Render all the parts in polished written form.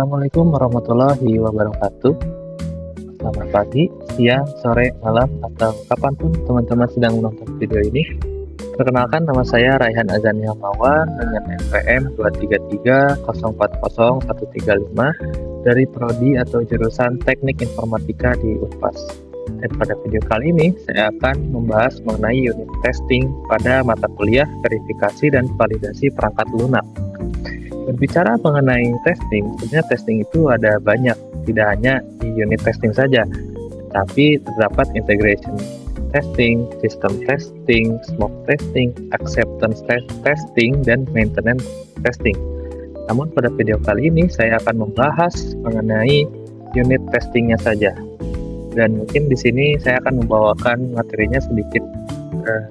Assalamualaikum warahmatullahi wabarakatuh. Selamat pagi, siang, sore, malam, atau kapanpun teman-teman sedang menonton video ini. Perkenalkan, nama saya Raihan Azani Hamawan dengan NPM 233040135 dari Prodi atau jurusan Teknik Informatika di Unpas. Dan pada video kali ini, saya akan membahas mengenai unit testing pada mata kuliah verifikasi dan validasi perangkat lunak. Berbicara mengenai testing, sebenarnya testing itu ada banyak, tidak hanya di unit testing saja, tapi terdapat integration testing, system testing, smoke testing, acceptance testing, dan maintenance testing. Namun pada video kali ini saya akan membahas mengenai unit testingnya saja. Dan mungkin di sini saya akan membawakan materinya sedikit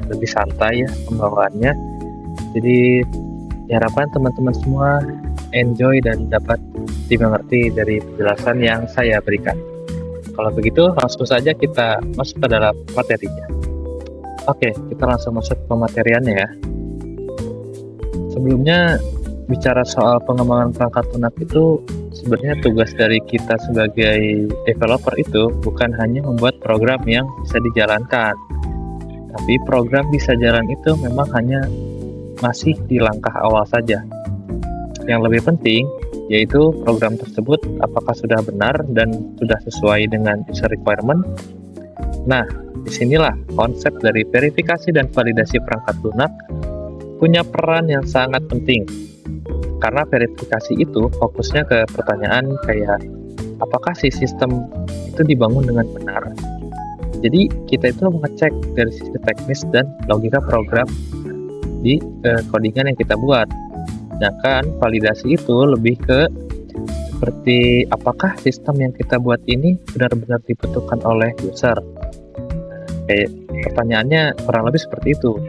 lebih santai ya pembawaannya. Jadi diharapkan teman-teman semua enjoy dan dapat dimengerti dari penjelasan yang saya berikan. Kalau begitu, langsung saja kita masuk ke dalam materinya. Oke, kita langsung masuk ke materiannya ya. Sebelumnya, bicara soal pengembangan perangkat lunak itu, sebenarnya tugas dari kita sebagai developer itu bukan hanya membuat program yang bisa dijalankan. Tapi program bisa jalan itu memang hanya masih di langkah awal saja. Yang lebih penting yaitu program tersebut apakah sudah benar dan sudah sesuai dengan user requirement. Nah, disinilah konsep dari verifikasi dan validasi perangkat lunak punya peran yang sangat penting. Karena verifikasi itu fokusnya ke pertanyaan kayak apakah si sistem itu dibangun dengan benar. Jadi kita itu mengecek dari sisi teknis dan logika program di codingan yang kita buat. Sedangkan validasi itu lebih ke seperti apakah sistem yang kita buat ini benar-benar dibutuhkan oleh user. Kayak pertanyaannya kurang lebih seperti itu.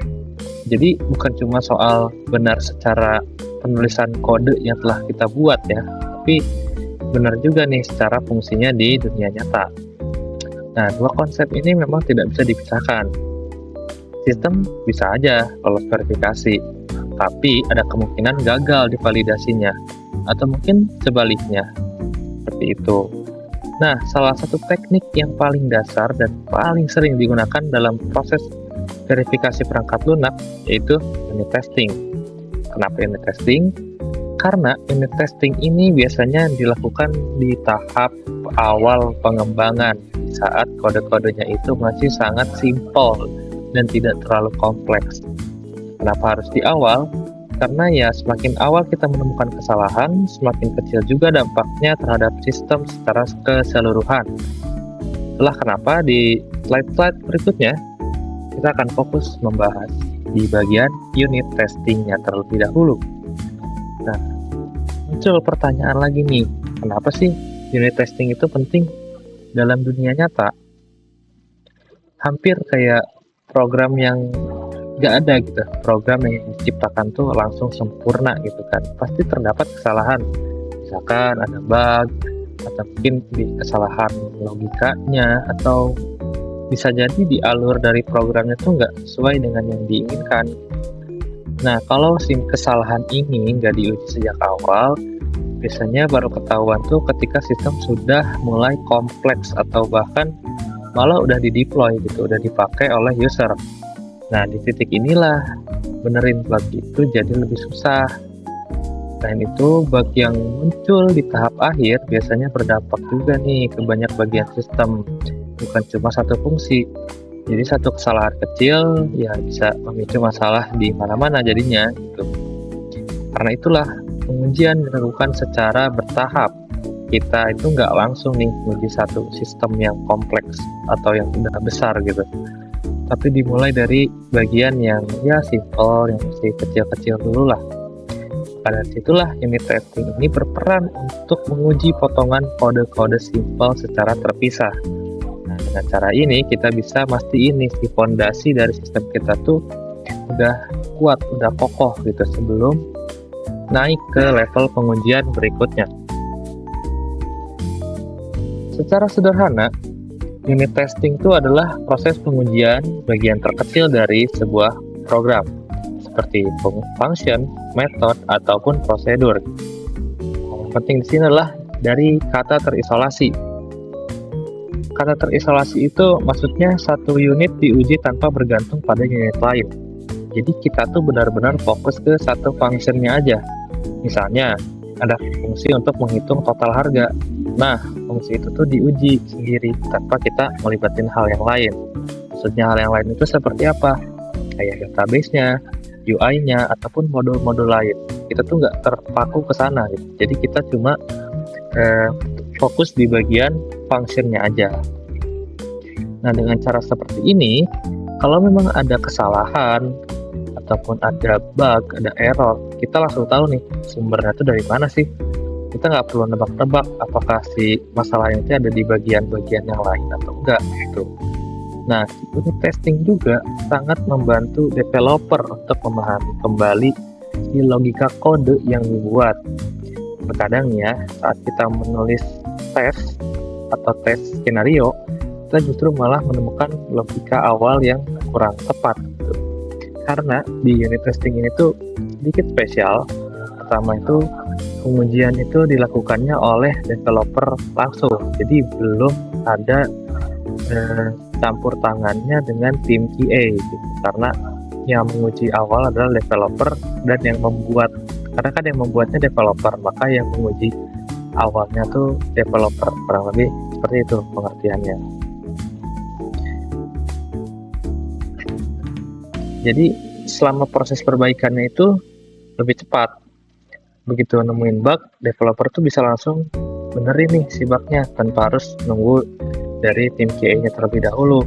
Jadi bukan cuma soal benar secara penulisan kode yang telah kita buat ya, tapi benar juga nih secara fungsinya di dunia nyata. Nah, dua konsep ini memang tidak bisa dipisahkan. Sistem bisa aja lolos verifikasi, tapi ada kemungkinan gagal di validasinya, atau mungkin sebaliknya, seperti itu. Nah, salah satu teknik yang paling dasar dan paling sering digunakan dalam proses verifikasi perangkat lunak yaitu unit testing. Kenapa unit testing? Karena unit testing ini biasanya dilakukan di tahap awal pengembangan, saat kode-kodenya itu masih sangat simpel dan tidak terlalu kompleks. Kenapa harus di awal? Karena ya semakin awal kita menemukan kesalahan, semakin kecil juga dampaknya terhadap sistem secara keseluruhan. Itulah kenapa di slide-slide berikutnya kita akan fokus membahas di bagian unit testingnya terlebih dahulu. Nah, muncul pertanyaan lagi nih, kenapa sih unit testing itu penting dalam dunia nyata? Hampir kayak program yang nggak ada gitu, program yang diciptakan tuh langsung sempurna gitu kan, pasti terdapat kesalahan, misalkan ada bug, atau mungkin di kesalahan logikanya, atau bisa jadi di alur dari programnya tuh nggak sesuai dengan yang diinginkan. Nah, kalau kesalahan ini nggak diuji sejak awal, biasanya baru ketahuan tuh ketika sistem sudah mulai kompleks atau bahkan malah udah di-deploy gitu, udah dipakai oleh user. Nah, di titik inilah benerin bug itu jadi lebih susah. Selain itu, bug yang muncul di tahap akhir biasanya berdampak juga nih ke banyak bagian sistem, bukan cuma satu fungsi. Jadi satu kesalahan kecil ya bisa memicu masalah di mana-mana jadinya gitu. Karena itulah pengujian dilakukan secara bertahap. Kita itu nggak langsung nih menguji satu sistem yang kompleks atau yang udah besar gitu, tapi dimulai dari bagian yang ya simple, yang masih kecil-kecil dulu lah. Pada situlah unit testing ini berperan untuk menguji potongan kode-kode simple secara terpisah. Nah, dengan cara ini kita bisa mastiin nih si fondasi dari sistem kita tuh udah kuat, udah kokoh gitu sebelum naik ke level pengujian berikutnya. Secara sederhana, unit testing itu adalah proses pengujian bagian terkecil dari sebuah program, seperti function, method, ataupun prosedur. Yang penting di sini adalah dari kata terisolasi. Kata terisolasi itu maksudnya satu unit diuji tanpa bergantung pada unit lain. Jadi kita tuh benar-benar fokus ke satu fungsinya aja. Misalnya, ada fungsi untuk menghitung total harga. Nah, fungsi itu tuh diuji sendiri tanpa kita melibatin hal yang lain. Maksudnya hal yang lain itu seperti apa? Kayak database-nya, UI-nya, ataupun modul-modul lain. Kita tuh nggak terpaku ke sana gitu. Jadi kita cuma fokus di bagian fungsinya aja. Nah, dengan cara seperti ini, kalau memang ada kesalahan ataupun ada bug, ada error, kita langsung tahu nih sumbernya itu dari mana sih. Kita nggak perlu nebak-nebak apakah si masalahnya itu ada di bagian-bagian yang lain atau enggak gitu. Nah, unit testing juga sangat membantu developer untuk memahami kembali si logika kode yang dibuat. Terkadang ya, saat kita menulis tes atau tes skenario, kita justru malah menemukan logika awal yang kurang tepat gitu. Karena di unit testing ini tuh sedikit spesial. Pertama itu pengujian itu dilakukannya oleh developer langsung, jadi belum ada campur tangannya dengan tim QA gitu. Karena yang menguji awal adalah developer dan yang membuat, karena kan yang membuatnya developer, maka yang menguji awalnya tuh developer, kurang lebih seperti itu pengertiannya. Jadi selama proses perbaikannya itu lebih cepat. Begitu nemuin bug, developer tuh bisa langsung benerin nih si bugnya tanpa harus nunggu dari tim QA-nya terlebih dahulu.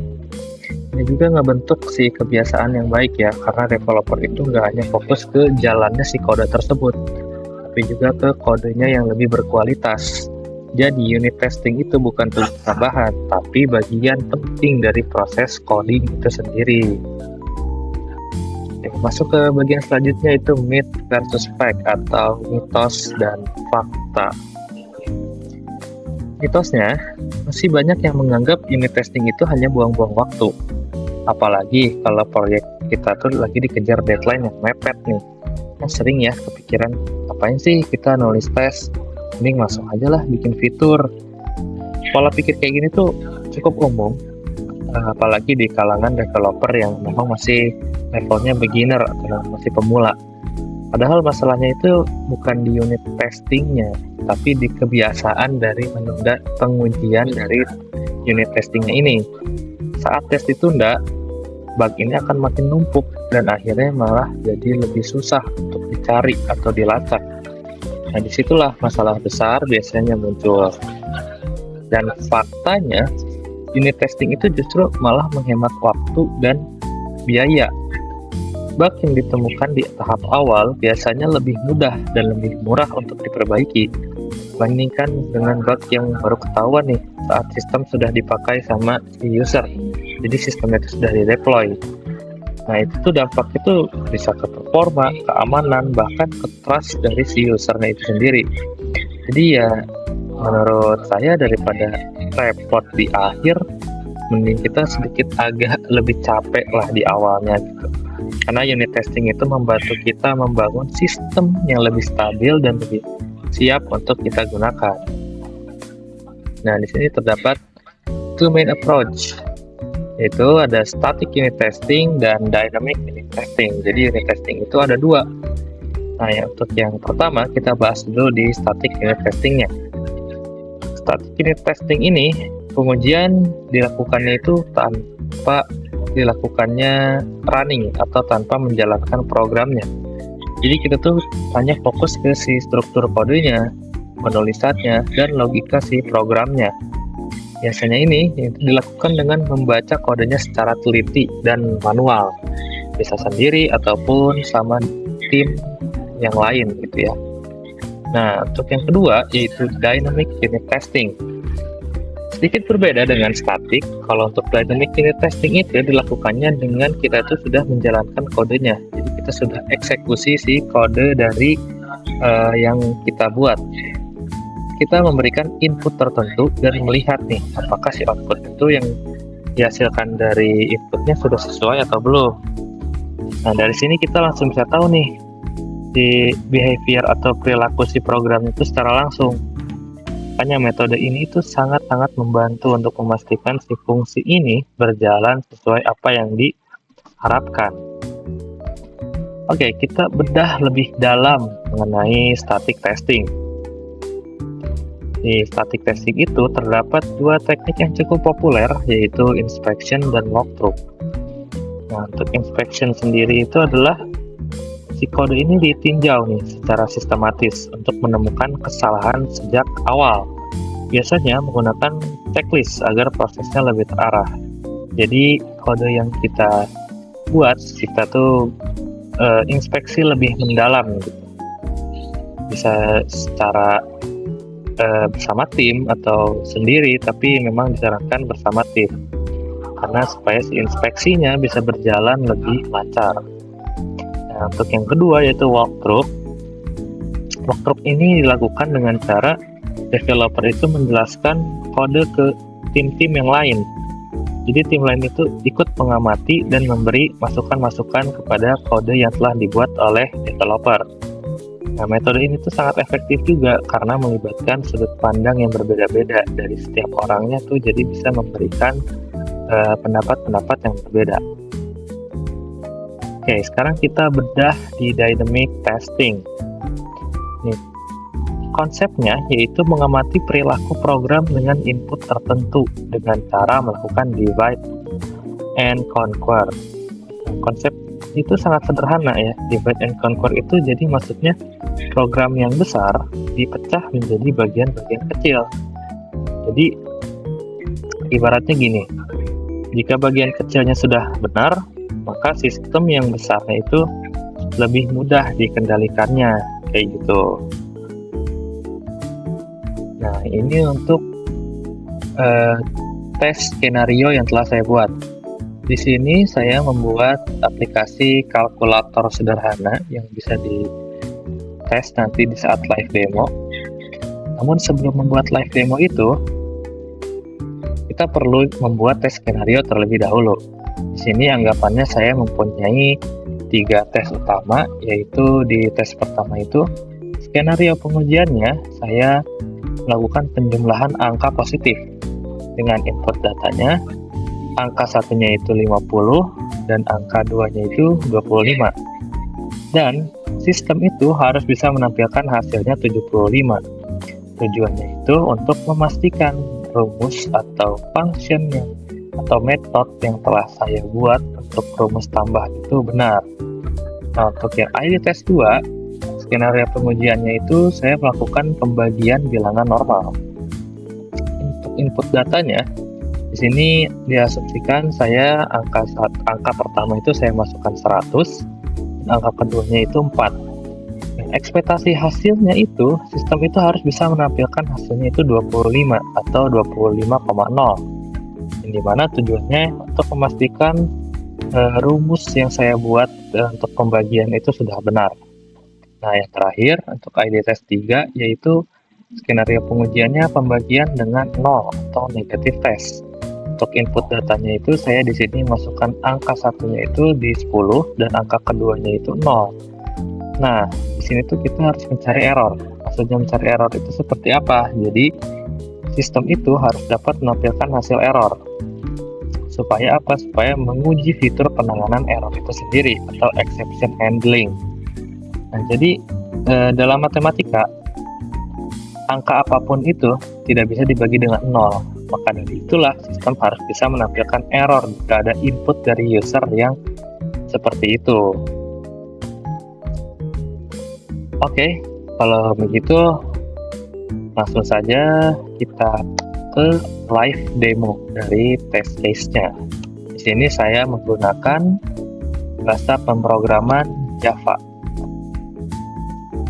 Ini juga ngebentuk si kebiasaan yang baik ya, karena developer itu nggak hanya fokus ke jalannya si kode tersebut, tapi juga ke kodenya yang lebih berkualitas. Jadi unit testing itu bukan tugas tambahan, tapi bagian penting dari proses coding itu sendiri. Masuk ke bagian selanjutnya, itu myth versus fact atau mitos dan fakta. Mitosnya, masih banyak yang menganggap unit testing itu hanya buang-buang waktu. Apalagi kalau proyek kita tuh lagi dikejar deadline yang mepet nih. Kan sering ya kepikiran, ngapain sih kita nulis tes? Mending langsung aja lah bikin fitur. Pola pikir kayak gini tuh cukup umum, apalagi di kalangan developer yang memang masih levelnya beginner atau masih pemula. Padahal masalahnya itu bukan di unit testingnya, tapi di kebiasaan dari menunda pengujian dari unit testingnya ini. Saat tes ditunda, bug ini akan makin numpuk dan akhirnya malah jadi lebih susah untuk dicari atau dilacak. Nah, disitulah masalah besar biasanya muncul. Dan faktanya, unit testing itu justru malah menghemat waktu dan biaya. Bug yang ditemukan di tahap awal biasanya lebih mudah dan lebih murah untuk diperbaiki bandingkan dengan bug yang baru ketahuan nih saat sistem sudah dipakai sama si user. Jadi sistemnya itu sudah di-deploy. Nah, itu tuh dampak itu bisa ke performa, keamanan, bahkan ke trust dari si usernya itu sendiri. Jadi ya menurut saya daripada repot di akhir, mending kita sedikit agak lebih capek lah di awalnya gitu. Karena unit testing itu membantu kita membangun sistem yang lebih stabil dan lebih siap untuk kita gunakan. Nah, di sini terdapat two main approach, yaitu ada static unit testing dan dynamic unit testing. Jadi unit testing itu ada dua. Nah, untuk yang pertama kita bahas dulu di static unit testingnya. Static unit testing ini pengujian dilakukannya itu tanpa dilakukannya running atau tanpa menjalankan programnya. Jadi kita tuh hanya fokus ke si struktur kodenya, penulisannya, dan logika si programnya. Biasanya ini dilakukan dengan membaca kodenya secara teliti dan manual, bisa sendiri ataupun sama tim yang lain gitu ya. Nah, untuk yang kedua yaitu dynamic unit testing. Sedikit berbeda dengan static. Kalau untuk dynamic unit testing itu dilakukannya dengan kita itu sudah menjalankan kodenya. Jadi kita sudah eksekusi si kode dari yang kita buat. Kita memberikan input tertentu dan melihat nih apakah si output itu yang dihasilkan dari inputnya sudah sesuai atau belum. Nah, dari sini kita langsung bisa tahu nih si behavior atau perilaku si program itu secara langsung. Makanya metode ini itu sangat-sangat membantu untuk memastikan si fungsi ini berjalan sesuai apa yang diharapkan. Oke, kita bedah lebih dalam mengenai static testing. Di static testing itu terdapat dua teknik yang cukup populer, yaitu inspection dan walkthrough. Nah, untuk inspection sendiri itu adalah si kode ini ditinjau nih secara sistematis untuk menemukan kesalahan sejak awal. Biasanya menggunakan checklist agar prosesnya lebih terarah. Jadi kode yang kita buat, kita tuh inspeksi lebih mendalam gitu. Bisa secara bersama tim atau sendiri, tapi memang disarankan bersama tim karena supaya si inspeksinya bisa berjalan lebih lancar. Nah, untuk yang kedua yaitu walkthrough. Walkthrough ini dilakukan dengan cara developer itu menjelaskan kode ke tim-tim yang lain. Jadi tim lain itu ikut mengamati dan memberi masukan-masukan kepada kode yang telah dibuat oleh developer. Nah, metode ini tuh sangat efektif juga karena melibatkan sudut pandang yang berbeda-beda dari setiap orangnya tuh, jadi bisa memberikan pendapat-pendapat yang berbeda. Oke, sekarang kita bedah di dynamic testing. Nih, konsepnya yaitu mengamati perilaku program dengan input tertentu dengan cara melakukan divide and conquer. Konsep itu sangat sederhana ya. Divide and conquer itu jadi maksudnya program yang besar dipecah menjadi bagian-bagian kecil. Jadi ibaratnya gini, jika bagian kecilnya sudah benar, maka sistem yang besarnya itu lebih mudah dikendalikannya, kayak gitu. Nah, ini untuk tes skenario yang telah saya buat. Di sini saya membuat aplikasi kalkulator sederhana yang bisa dites nanti di saat live demo. Namun sebelum membuat live demo itu, kita perlu membuat tes skenario terlebih dahulu. Di sini anggapannya saya mempunyai 3 tes utama, yaitu di tes pertama itu skenario pengujiannya saya melakukan penjumlahan angka positif dengan input datanya. Angka satunya itu 50 dan angka 2-nya itu 25. Dan sistem itu harus bisa menampilkan hasilnya 75. Tujuannya itu untuk memastikan rumus atau function atau metode yang telah saya buat untuk rumus tambah itu benar. Nah, untuk yang ID test 2, skenario pengujiannya itu saya melakukan pembagian bilangan normal. Untuk input datanya, di sini diasumsikan saya angka pertama itu saya masukkan 100, dan angka keduanya itu 4. Dan ekspektasi hasilnya itu, sistem itu harus bisa menampilkan hasilnya itu 25 atau 25,0. Yang dimana tujuannya untuk memastikan rumus yang saya buat untuk pembagian itu sudah benar. Nah, yang terakhir untuk ID test 3 yaitu skenario pengujiannya pembagian dengan 0 atau negative test. Untuk input datanya itu saya di sini masukkan angka satunya itu di 10 dan angka keduanya itu 0. Nah, di sini tuh kita harus mencari error. Maksudnya mencari error itu seperti apa? Jadi sistem itu harus dapat menampilkan hasil error. Supaya apa? Supaya menguji fitur penanganan error itu sendiri atau exception handling. Nah, jadi dalam matematika angka apapun itu tidak bisa dibagi dengan 0. Maka dari itulah sistem harus bisa menampilkan error jika ada input dari user yang seperti itu. Oke, kalau begitu langsung saja kita ke live demo dari test case-nya. Di sini saya menggunakan bahasa pemrograman Java.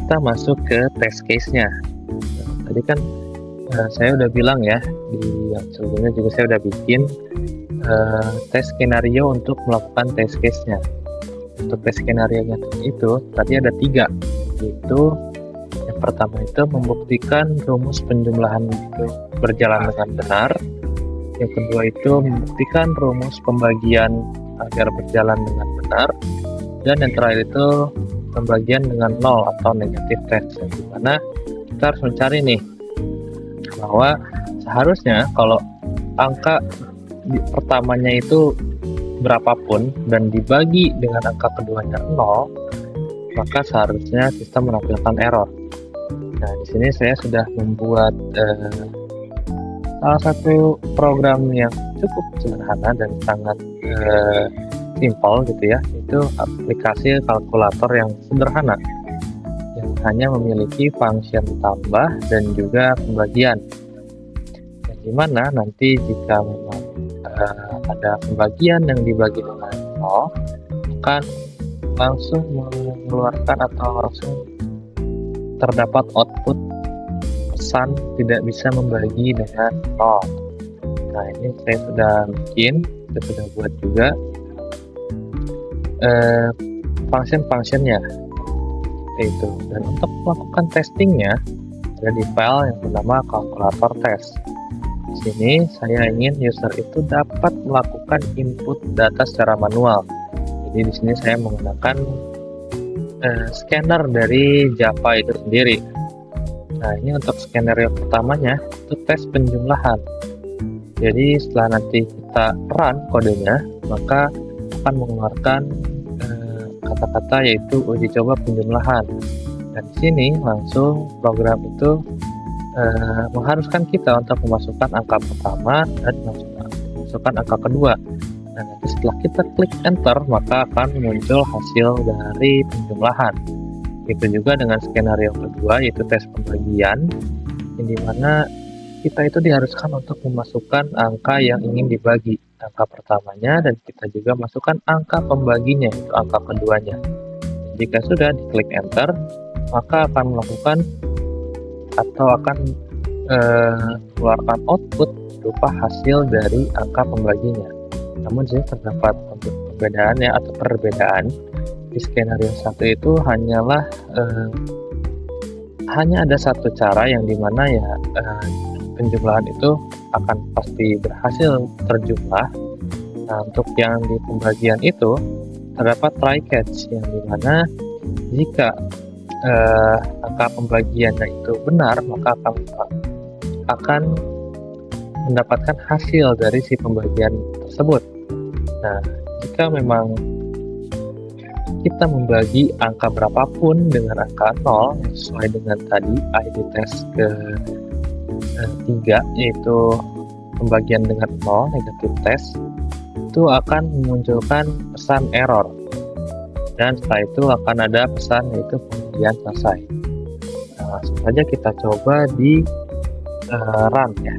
Kita masuk ke test case-nya. Tadi kan saya udah bilang ya, di yang sebelumnya juga saya udah bikin tes skenario untuk melakukan test case-nya. Untuk tes skenario-nya itu tadi ada 3, yaitu yang pertama itu membuktikan rumus penjumlahan itu berjalan dengan benar. Yang kedua itu membuktikan rumus pembagian agar berjalan dengan benar. Dan yang terakhir itu pembagian dengan 0 atau negative test, yang dimana kita harus mencari nih bahwa seharusnya kalau angka pertamanya itu berapapun dan dibagi dengan angka keduanya 0, maka seharusnya sistem menampilkan error. Nah, di sini saya sudah membuat salah satu program yang cukup sederhana dan sangat simpel gitu ya, itu aplikasi kalkulator yang sederhana yang hanya memiliki function tambah dan juga pembagian, yang dimana nanti jika memang ada pembagian yang dibagi dengan 0 akan langsung mengeluarkan atau langsung terdapat output pesan tidak bisa membagi dengan 0. Nah, ini saya sudah buat juga function-functionnya itu, dan untuk melakukan testingnya ada di file yang bernama kalkulator test. Di sini saya ingin user itu dapat melakukan input data secara manual. Jadi di sini saya menggunakan scanner dari Java itu sendiri. Nah, ini untuk skenario pertamanya itu tes penjumlahan. Jadi setelah nanti kita run kodenya, maka akan mengeluarkan kata-kata yaitu uji coba penjumlahan. Dan di sini langsung program itu mengharuskan kita untuk memasukkan angka pertama dan memasukkan angka kedua. Nah, nanti setelah kita klik enter, maka akan muncul hasil dari penjumlahan. Itu juga dengan skenario kedua, yaitu tes pembagian, yang dimana kita itu diharuskan untuk memasukkan angka yang ingin dibagi, angka pertamanya, dan kita juga masukkan angka pembaginya, yaitu angka keduanya. Jika sudah diklik enter, maka akan melakukan atau akan mengeluarkan output berupa hasil dari angka pembaginya. Namun sini terdapat perbedaan ya, atau perbedaan di skenario 1 itu hanyalah hanya ada satu cara yang dimana ya penjumlahan itu akan pasti berhasil terjumlah. Nah, untuk yang di pembagian itu terdapat try catch, yang dimana jika angka pembagiannya itu benar, maka akan mendapatkan hasil dari si pembagian tersebut. Nah, jika memang kita membagi angka berapapun dengan angka 0 sesuai dengan tadi ID test ke 3, yaitu pembagian dengan 0 negatif test, itu akan memunculkan pesan error, dan setelah itu akan ada pesan yaitu pembagian selesai. Nah, langsung saja kita coba di run ya.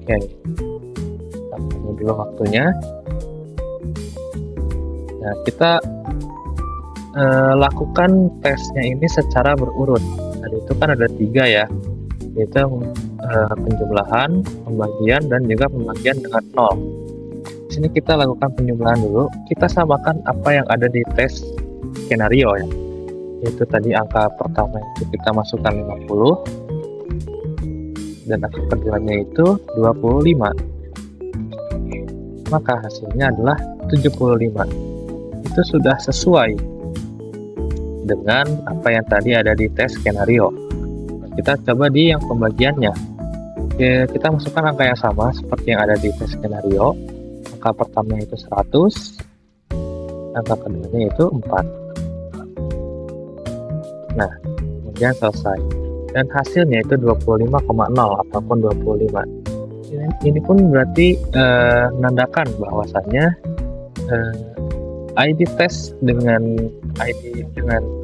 Oke, kita tunggu dulu waktunya. Nah, kita lakukan tesnya ini secara berurut. Tadi itu kan ada 3 ya, yaitu penjumlahan, pembagian, dan juga pembagian dengan 0. Di sini kita lakukan penjumlahan dulu. Kita samakan apa yang ada di tes skenario ya, yaitu tadi angka pertama itu kita masukkan 50, dan angka keduanya itu 25. Maka hasilnya adalah 75. Itu sudah sesuai dengan apa yang tadi ada di tes skenario. Nah, kita coba di yang pembagiannya. Oke, kita masukkan angka yang sama seperti yang ada di tes skenario. Angka pertama itu 100, angka keduanya itu 4. Nah, kemudian selesai. Dan hasilnya itu 25,0 ataupun 25. Ini pun berarti menandakan bahwasannya ID test dengan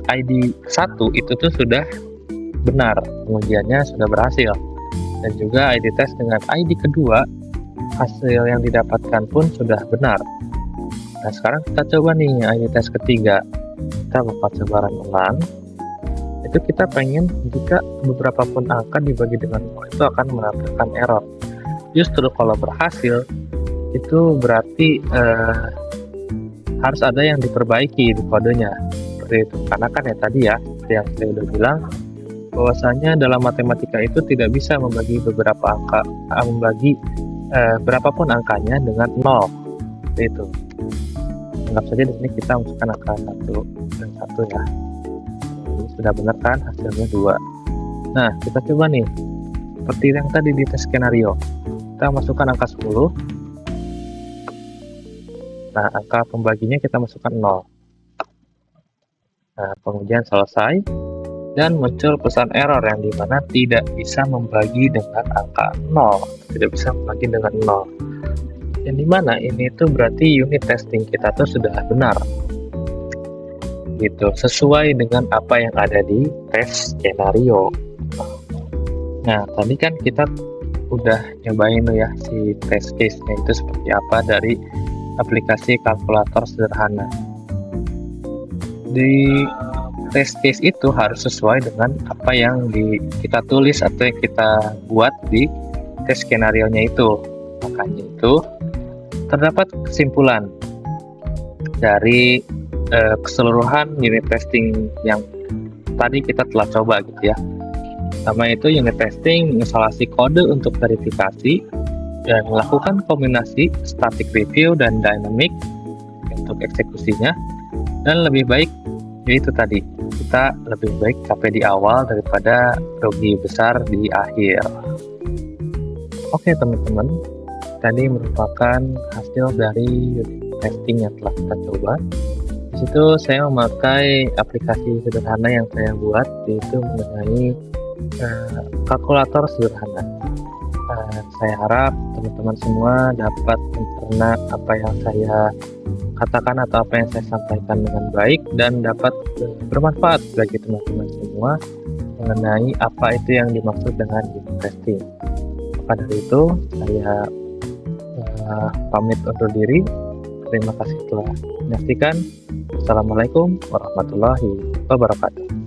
ID 1 itu tuh sudah benar, pengujiannya sudah berhasil. Dan juga ID test dengan ID kedua, hasil yang didapatkan pun sudah benar. Nah, sekarang kita coba nih ID test ketiga. Kita bakal coba run ulang. Itu kita pengen jika beberapa pun angka dibagi dengan 0 itu akan menampilkan error. Justru kalau berhasil itu berarti harus ada yang diperbaiki di kodenya, seperti itu. Karena kan ya tadi ya, seperti yang saya udah bilang, bahwasanya dalam matematika itu tidak bisa membagi beberapa angka, membagi berapapun angkanya dengan 0, seperti itu. Anggap saja di sini kita masukkan angka 1 dan 1 ya. Jadi Sudah benar kan? Hasilnya 2. Nah, kita coba nih. Seperti yang tadi di tes skenario. Kita masukkan angka 10. Nah, angka pembaginya kita masukkan 0. Nah, pengujian selesai. Dan muncul pesan error yang dimana tidak bisa membagi dengan angka 0. Tidak bisa membagi dengan 0. Yang dimana ini tuh berarti unit testing kita tuh sudah benar. Gitu, sesuai dengan apa yang ada di tes skenario. Nah, tadi kan kita udah nyobain tuh ya si test case-nya itu seperti apa dari aplikasi kalkulator sederhana. Di test case itu harus sesuai dengan apa yang kita tulis atau yang kita buat di tes skenario-nya itu. Makanya itu terdapat kesimpulan dari keseluruhan unit testing yang tadi kita telah coba gitu ya. Pertama itu unit testing menginstalasi kode untuk verifikasi dan melakukan kombinasi static review dan dynamic untuk eksekusinya. Dan lebih baik yaitu tadi, kita lebih baik capek di awal daripada rugi besar di akhir. Oke teman-teman, tadi merupakan hasil dari unit testing yang telah kita coba. Di situ saya memakai aplikasi sederhana yang saya buat, yaitu mengenai kalkulator sederhana. Saya harap teman-teman semua dapat mencerna apa yang saya katakan atau apa yang saya sampaikan dengan baik dan dapat bermanfaat bagi teman-teman semua mengenai apa itu yang dimaksud dengan unit testing. Maka dari itu saya pamit undur diri. Terima kasih telah menyaksikan. Assalamualaikum warahmatullahi wabarakatuh.